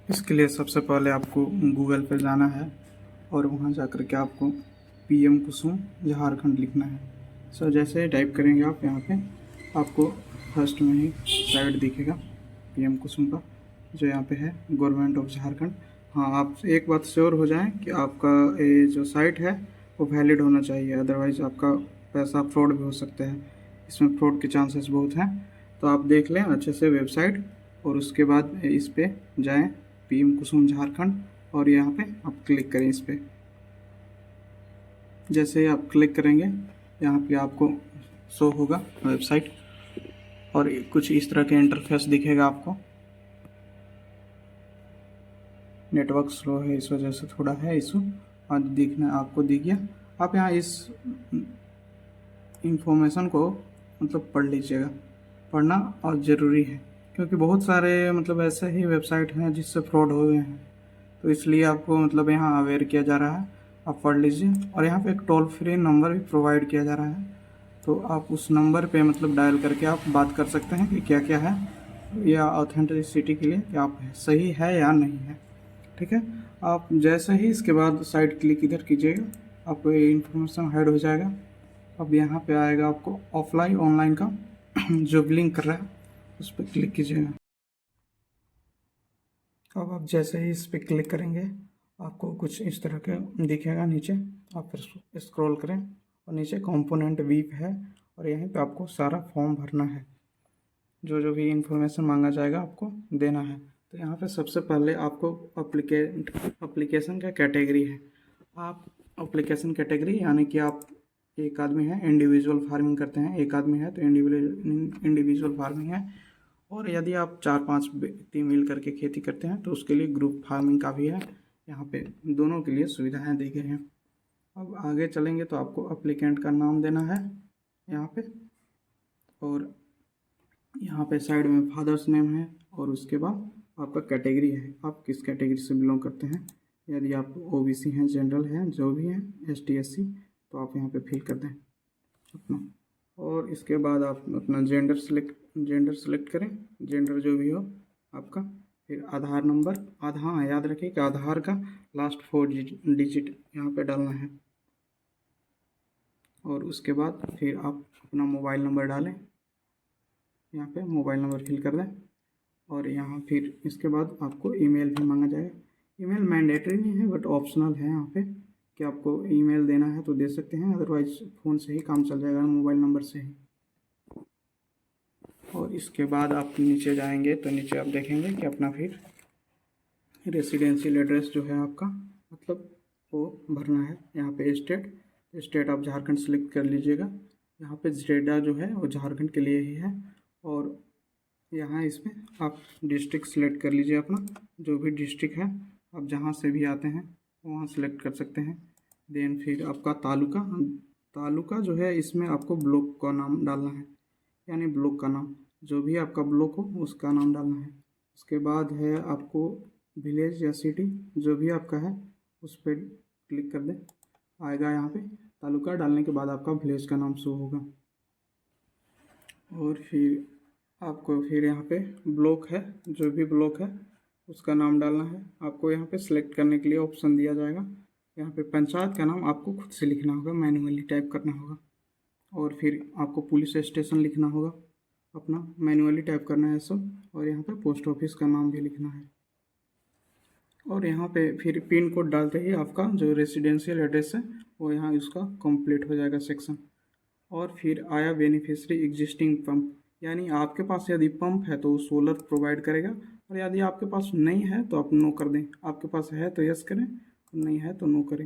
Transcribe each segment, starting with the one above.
इसके लिए सबसे पहले आपको गूगल पे जाना है और वहाँ जा कर के आपको पीएम कुसुम झारखंड लिखना है। सो जैसे ही टाइप करेंगे आप यहाँ पे आपको फर्स्ट में ही साइट दिखेगा पीएम कुसुम का, जो यहाँ पे है गवर्नमेंट ऑफ झारखंड। हाँ, आप एक बात श्योर हो जाएं कि आपका ये जो साइट है वो वैलिड होना चाहिए, अदरवाइज़ आपका पैसा फ्रॉड भी हो सकता है। इसमें फ्रॉड के चांसेस बहुत हैं, तो आप देख लें अच्छे से वेबसाइट और उसके बाद इस पे जाएं पीएम कुसुम झारखंड और यहाँ पे आप क्लिक करें इस पे। जैसे ही आप क्लिक करेंगे यहाँ पे आपको शो होगा वेबसाइट और कुछ इस तरह के इंटरफेस दिखेगा आपको। नेटवर्क स्लो है इस वजह से थोड़ा है इशू, और दिखना आपको दिख गया। आप यहाँ इस इंफॉर्मेशन को मतलब पढ़ लीजिएगा, पढ़ना और ज़रूरी है क्योंकि बहुत सारे मतलब ऐसे ही वेबसाइट हैं जिससे फ्रॉड हो गए हैं, तो इसलिए आपको मतलब यहाँ अवेयर किया जा रहा है। आप पढ़ लीजिए और यहाँ पे एक टोल फ्री नंबर भी प्रोवाइड किया जा रहा है, तो आप उस नंबर पे मतलब डायल करके आप बात कर सकते हैं कि क्या क्या है या ऑथेंटिसिटी के लिए कि आप सही है या नहीं है। ठीक है, आप जैसे ही इसके बाद साइट क्लिक इधर कीजिएगा आपको ये इन्फॉर्मेशन ऐड हो जाएगा। अब यहाँ पे आएगा आपको ऑफलाइन ऑनलाइन का जो लिंक कर रहा है उस पर क्लिक कीजिएगा। अब आप जैसे ही इस पर क्लिक करेंगे आपको कुछ इस तरह के दिखेगा नीचे, आप फिर स्क्रॉल करें और नीचे कंपोनेंट वीप है और यहीं पे आपको सारा फॉर्म भरना है, जो जो भी इंफॉर्मेशन मांगा जाएगा आपको देना है। तो यहाँ पे सबसे पहले आपको एप्लीकेशन का कैटेगरी है। आप एप्लीकेशन कैटेगरी यानी कि आप एक आदमी है इंडिविजुअल फार्मिंग करते हैं, एक आदमी है तो इंडिविजुअल फार्मिंग है, और यदि आप 4-5 व्यक्ति मिल करके खेती करते हैं तो उसके लिए ग्रुप फार्मिंग का भी है। यहाँ पे दोनों के लिए सुविधाएं दी गई हैं। अब आगे चलेंगे तो आपको अप्लीकेंट का नाम देना है यहाँ पे, और यहाँ पे साइड में फादर्स नेम है, और उसके बाद आपका कैटेगरी है, आप किस कैटेगरी से बिलोंग करते हैं। यदि आप ओबीसी हैं, जनरल हैं, जो भी हैं, एसटी एससी, तो आप यहाँ पे फिल कर दें अपना, और इसके बाद आप अपना जेंडर सेलेक्ट करें, जेंडर जो भी हो आपका। फिर आधार नंबर, हाँ याद रखिए कि आधार का लास्ट 4 डिजिट यहाँ पे डालना है, और उसके बाद फिर आप अपना मोबाइल नंबर डालें, यहाँ पे मोबाइल नंबर फिल कर दें, और यहाँ फिर इसके बाद आपको ईमेल भी मांगा जाएगा। ईमेल मैंडेटरी नहीं है बट ऑप्शनल है यहाँ पे कि आपको ईमेल देना है तो दे सकते हैं, अदरवाइज फ़ोन से ही काम चल जाएगा, मोबाइल नंबर से ही। और इसके बाद आप नीचे जाएंगे तो नीचे आप देखेंगे कि अपना फिर रेसिडेंशियल एड्रेस जो है आपका मतलब वो भरना है। यहाँ पे स्टेट आप झारखंड सेलेक्ट कर लीजिएगा। यहाँ पे जेडा जो है वो झारखंड के लिए ही है, और यहाँ इसमें आप डिस्ट्रिक्ट सेलेक्ट कर लीजिए अपना, जो भी डिस्ट्रिक्ट है आप जहाँ से भी आते हैं वहाँ सेलेक्ट कर सकते हैं। देन फिर आपका तालुका जो है इसमें आपको ब्लॉक का नाम डालना है, यानी ब्लॉक का नाम, जो भी आपका ब्लॉक हो उसका नाम डालना है। उसके बाद है आपको विलेज या सिटी जो भी आपका है उस पर क्लिक कर दें, आएगा यहाँ पे तालुका डालने के बाद आपका विलेज का नाम शो होगा, और फिर आपको फिर यहाँ पे ब्लॉक है, जो भी ब्लॉक है उसका नाम डालना है। आपको यहाँ पे सिलेक्ट करने के लिए ऑप्शन दिया जाएगा, यहाँ पे पंचायत का नाम आपको खुद से लिखना होगा, मैन्युअली टाइप करना होगा, और फिर आपको पुलिस स्टेशन लिखना होगा, अपना मैन्युअली टाइप करना है सब, और यहाँ पे पोस्ट ऑफिस का नाम भी लिखना है। और यहाँ पे फिर पिन कोड डालते ही आपका जो रेसिडेंशियल एड्रेस है वो यहाँ इसका कंप्लीट हो जाएगा सेक्शन। और फिर आया बेनिफिशियरी एग्जिस्टिंग पंप, यानी आपके पास यदि पंप है तो वो सोलर प्रोवाइड करेगा, और यदि आपके पास नहीं है तो आप नो कर दें, आपके पास है तो यस करें, नहीं है तो नो करें।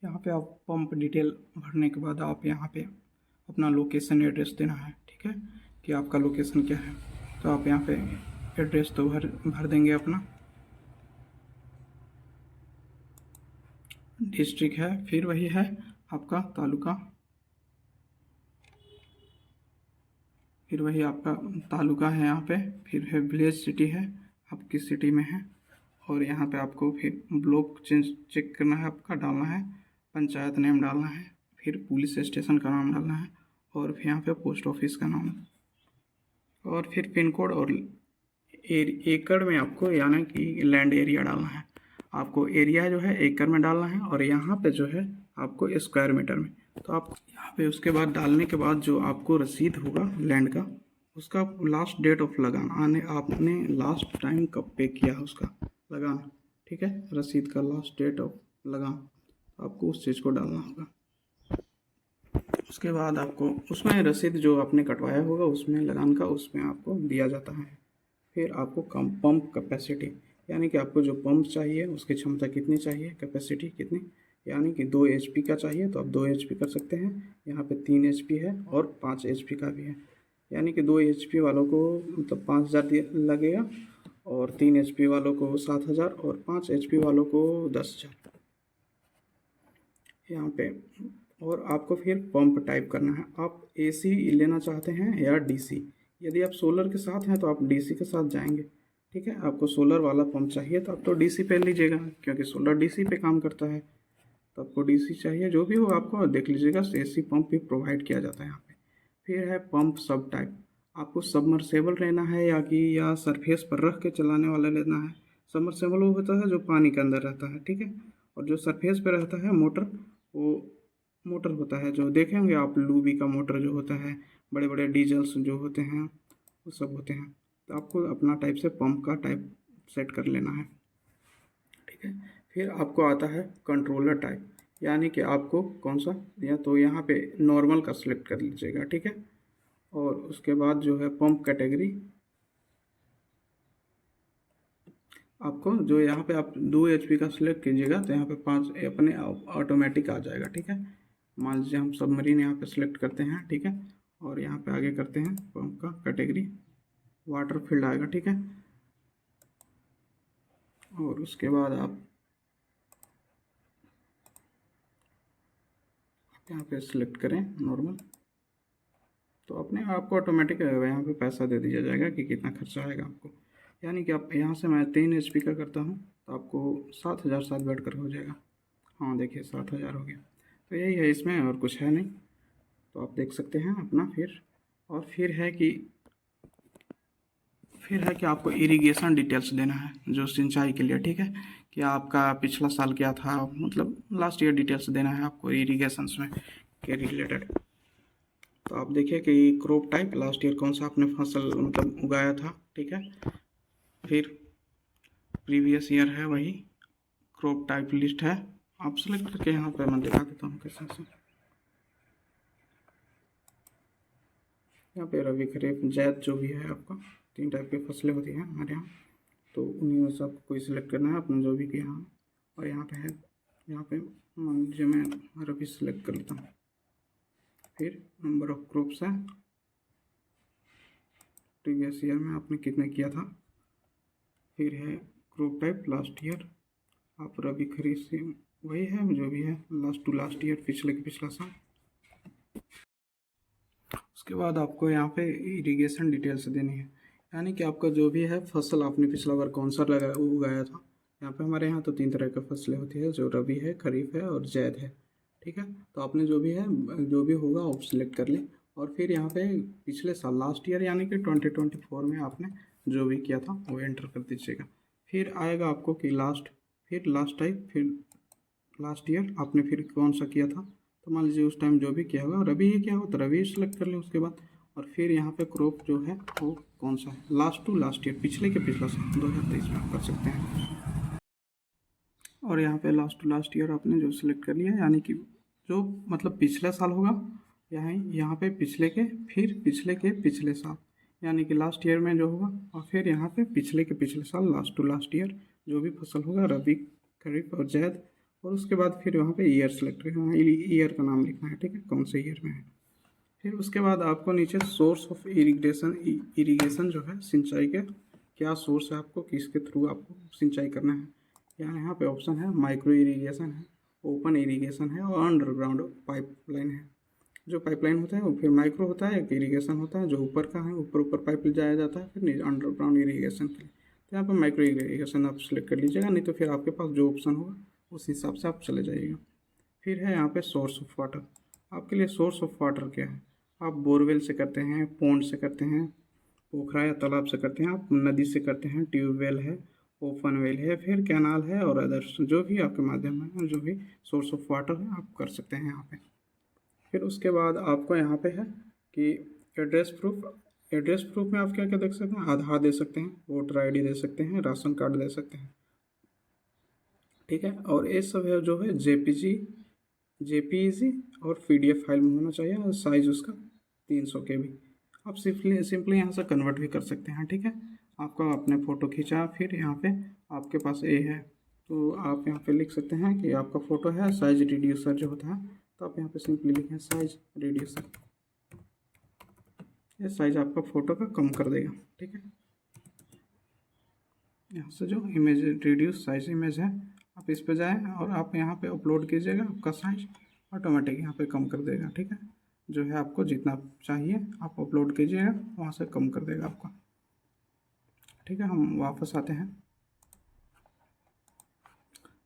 यहाँ पे आप पंप डिटेल भरने के बाद आप यहाँ पे अपना लोकेशन एड्रेस देना है, ठीक है, कि आपका लोकेशन क्या है। तो आप यहाँ पे एड्रेस तो भर देंगे अपना, डिस्ट्रिक्ट है, फिर वही है आपका तालुका, फिर वही आपका तालुका है यहाँ पे, फिर है विलेज सिटी है, आप किस सिटी में है, और यहाँ पे आपको फिर ब्लॉक चेक करना है, आपका डालना है, पंचायत नेम डालना है, फिर पुलिस स्टेशन का नाम डालना है, और फिर यहाँ पे पोस्ट ऑफिस का नाम, और फिर पिन कोड और एकड़ में आपको यानी कि लैंड एरिया डालना है। आपको एरिया जो है एकड़ में डालना है और यहाँ पे जो है आपको स्क्वायर मीटर में। तो आप यहाँ पे उसके बाद डालने के बाद जो आपको रसीद होगा लैंड का, उसका लास्ट डेट ऑफ लगान आपने लास्ट टाइम कब पे किया उसका लगान, ठीक है, रसीद का लास्ट डेट ऑफ लगान आपको उस चीज़ को डालना होगा। उसके बाद आपको उसमें रसीद जो आपने कटवाया होगा उसमें लगान का उसमें आपको दिया जाता है। फिर आपको पंप कैपेसिटी यानी कि आपको जो पंप चाहिए उसकी क्षमता कितनी चाहिए, कैपेसिटी कितनी, यानी कि 2 HP का चाहिए तो आप 2 HP कर सकते हैं। यहाँ पे 3 HP है और 5 HP का भी है, यानी कि 2 HP वालों को मतलब 5,000 लगेगा और 3 HP वालों को 7,000 और 5 HP वालों को 10,000 यहाँ पे। और आपको फिर पंप टाइप करना है, आप AC लेना चाहते हैं या DC। यदि आप सोलर के साथ हैं तो आप DC के साथ जाएंगे, ठीक है। आपको सोलर वाला पंप चाहिए तो आप तो DC पे लीजिएगा क्योंकि सोलर DC पे काम करता है, तो आपको DC चाहिए। जो भी हो आपको देख लीजिएगा, AC पंप भी प्रोवाइड किया जाता है यहाँ पे। फिर है पंप सब टाइप, आपको सबमर्सेबल लेना है या सरफेस पर रख के चलाने वाला लेना है। सबमर्सेबल वो होता है जो पानी के अंदर रहता है, ठीक है, और जो सरफेस पे रहता है मोटर, वो मोटर होता है जो देखेंगे आप, लूबी का मोटर जो होता है, बड़े बड़े डीजल्स जो होते हैं वो सब होते हैं। तो आपको अपना टाइप से पंप का टाइप सेट कर लेना है, ठीक है। फिर आपको आता है कंट्रोलर टाइप, यानी कि आपको कौन सा, या तो यहाँ पे नॉर्मल का सिलेक्ट कर लीजिएगा, ठीक है। और उसके बाद जो है पंप कैटेगरी, आपको जो यहाँ पे आप 2 HP का सिलेक्ट कीजिएगा तो यहाँ पे 5 अपने ऑटोमेटिक आ जाएगा, ठीक है। मान लीजिए हम सबमरीन यहाँ पे सिलेक्ट करते हैं, ठीक है, और यहाँ पे आगे करते हैं पंप का कैटेगरी, वाटर फील्ड आएगा, ठीक है। और उसके बाद आप यहाँ पे सिलेक्ट करें नॉर्मल, तो अपने आपको ऑटोमेटिक यहाँ पे पैसा दे दिया जाएगा कि कितना खर्चा आएगा आपको। यानी कि आप यहाँ से मैं 3 HP का करता हूँ तो आपको 7,000 साथ बैठ कर हो जाएगा। हाँ देखिए 7,000 हो गया। तो यही है, इसमें और कुछ है नहीं, तो आप देख सकते हैं अपना। फिर है कि आपको इरिगेशन डिटेल्स देना है जो सिंचाई के लिए, ठीक है, कि आपका पिछला साल क्या था, मतलब लास्ट ईयर डिटेल्स देना है आपको इरिगेशन में के रिलेटेड। तो आप देखिए कि क्रॉप टाइप लास्ट ईयर कौन सा आपने फसल मतलब उगाया था, ठीक है। फिर प्रीवियस ईयर है वही क्रॉप टाइप लिस्ट है, आप सेलेक्ट करके यहाँ पे मैं दिखा देता हूँ कैसे से। यहाँ पे रबी खरीफ जैद जो भी है आपका 3 टाइप की फसलें होती हैं हमारे यहाँ, तो उन्हीं में से आपको कोई सिलेक्ट करना है अपना जो भी कि यहाँ। और यहाँ पे है, यहाँ पे मान लीजिए मैं रबी सिलेक्ट कर लेता हूँ। फिर नंबर ऑफ क्रॉप्स है, प्रीवियस ईयर में आपने कितने किया था। फिर है क्रॉप टाइप लास्ट ईयर, आप रबी खरीफ से वही है जो भी है लास्ट टू लास्ट ईयर, पिछले के पिछला साल। उसके बाद आपको यहाँ पे इरिगेशन डिटेल्स देनी है, यानी कि आपका जो भी है फसल आपने पिछला बार कौन सा उगाया था। यहाँ पे हमारे यहाँ तो 3 तरह की फसलें होती है, जो रबी है, खरीफ है और जैद है, ठीक है। तो आपने जो भी है जो भी होगा आप सिलेक्ट कर लें। और फिर यहाँ पे पिछले साल लास्ट ईयर यानी कि 2024 में आपने जो भी किया था वो एंटर कर दीजिएगा। फिर आएगा आपको कि फिर लास्ट टाइप, फिर लास्ट ईयर आपने फिर कौन सा किया था, तो मान लीजिए उस टाइम जो भी किया होगा रबी ही किया हो तो रबी सेलेक्ट कर लें उसके बाद। और फिर यहाँ पे क्रॉप जो है वो कौन सा है, लास्ट टू लास्ट ईयर, पिछले के पिछला साल 2023 में आप कर सकते हैं। और यहाँ पे लास्ट टू लास्ट ईयर आपने जो सिलेक्ट कर लिया, यानी कि जो मतलब पिछला साल होगा यहाँ पे पिछले के, फिर पिछले के पिछले साल, यानी कि लास्ट ईयर में जो होगा, और फिर यहाँ पे पिछले के पिछले साल लास्ट टू लास्ट ईयर जो भी फसल होगा रबी खरीफ और जैद। और उसके बाद फिर वहाँ पे ईयर सेलेक्ट करना है, ईयर का नाम लिखना है, ठीक है, कौन से ईयर में है। फिर उसके बाद आपको नीचे सोर्स ऑफ इरिगेशन जो है सिंचाई के क्या सोर्स है, आपको किसके थ्रू आपको सिंचाई करना है। यहाँ पे ऑप्शन है माइक्रो इरिगेशन है, ओपन इरिगेशन है और अंडरग्राउंड पाइपलाइन है। जो पाइपलाइन होता है वो फिर माइक्रो होता है, एक इरिगेशन होता है जो ऊपर का है, ऊपर पाइप जाया जाता है फिर अंडरग्राउंड इरिगेशन के लिए। तो यहाँ पर माइक्रो इरिगेशन आप सेलेक्ट कर लीजिएगा, नहीं तो फिर आपके पास जो ऑप्शन होगा उस हिसाब से आप चले जाइएगा। फिर है यहाँ पे सोर्स ऑफ वाटर, आपके लिए सोर्स ऑफ वाटर क्या है, आप बोरवेल से करते हैं, पॉन्ड से करते हैं, पोखरा या तालाब से करते हैं, आप नदी से करते हैं, ट्यूबवेल है, ओपन वेल है, फिर कैनाल है और अदर्स जो भी आपके माध्यम है, जो भी सोर्स ऑफ वाटर है आप कर सकते हैं यहाँ पे। फिर उसके बाद आपको यहाँ पे है कि एड्रेस प्रूफ में आप क्या क्या देख सकते हैं, आधार दे सकते हैं, वोटर आईडी दे सकते हैं, राशन कार्ड दे सकते हैं, ठीक है। और ये सब है जो है जेपीजी और पीडीएफ फाइल में होना चाहिए और साइज उसका 300 KB। आप सिंपली यहाँ से कन्वर्ट भी कर सकते हैं, ठीक है। आपका आपने फ़ोटो खींचा, फिर यहाँ पे आपके पास ए है तो आप यहाँ पे लिख सकते हैं कि आपका फ़ोटो है, साइज रिड्यूसर जो होता है, तो आप यहाँ पे सिंपली लिखें साइज रिड्यूसर। ये साइज आपका फ़ोटो का कम कर देगा, ठीक है। यहाँ से जो इमेज रिड्यूस साइज इमेज है, आप इस पे जाएं और आप यहाँ पे अपलोड कीजिएगा, आपका साइज ऑटोमेटिक यहाँ पे कम कर देगा, ठीक है। जो है आपको जितना चाहिए आप अपलोड कीजिएगा, वहाँ से कम कर देगा आपका, ठीक है। हम वापस आते हैं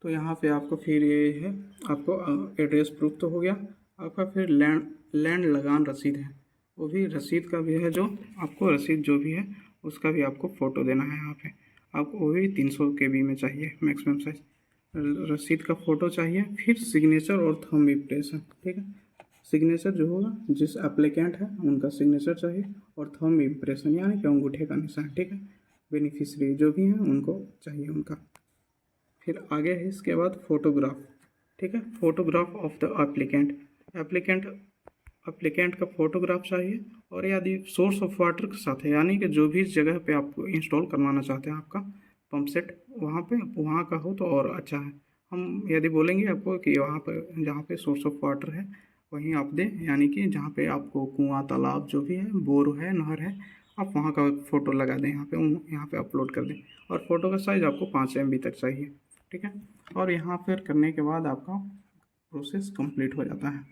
तो यहाँ पे आपको फिर ये है, आपको एड्रेस प्रूफ तो हो गया आपका, फिर लैंड लगान रसीद है, वो भी रसीद का भी है, जो आपको रसीद जो भी है उसका भी आपको फ़ोटो देना है यहाँ पे। आपको वो भी 300 KB में चाहिए मैक्सिमम साइज, रसीद का फ़ोटो चाहिए। फिर सिग्नेचर और थंब इम्प्रेशन, ठीक है। सिग्नेचर जो होगा जिस एप्लीकेंट है उनका सिग्नेचर चाहिए और थंब इम्प्रेशन यानी कि अंगूठे का निशान, ठीक है। बेनिफिशरी जो भी हैं उनको चाहिए उनका। फिर आगे है इसके बाद फ़ोटोग्राफ, ठीक है। फ़ोटोग्राफ ऑफ द एप्लीकेंट का फ़ोटोग्राफ चाहिए, और यदि सोर्स ऑफ वाटर के साथ है यानी कि जो भी जगह पे आप इंस्टॉल करवाना चाहते हैं आपका पंप सेट वहाँ का हो तो और अच्छा है। हम यदि बोलेंगे आपको कि वहाँ पर जहाँ पे सोर्स ऑफ वाटर है वहीं आप दें, यानी कि जहाँ पे आपको कुआँ तालाब जो भी है, बोर है, नहर है, आप वहाँ का फ़ोटो लगा दें यहाँ पे अपलोड कर दें। और फ़ोटो का साइज़ आपको 5 MB तक चाहिए, ठीक है। और यहाँ फिर करने के बाद आपका प्रोसेस कंप्लीट हो जाता है।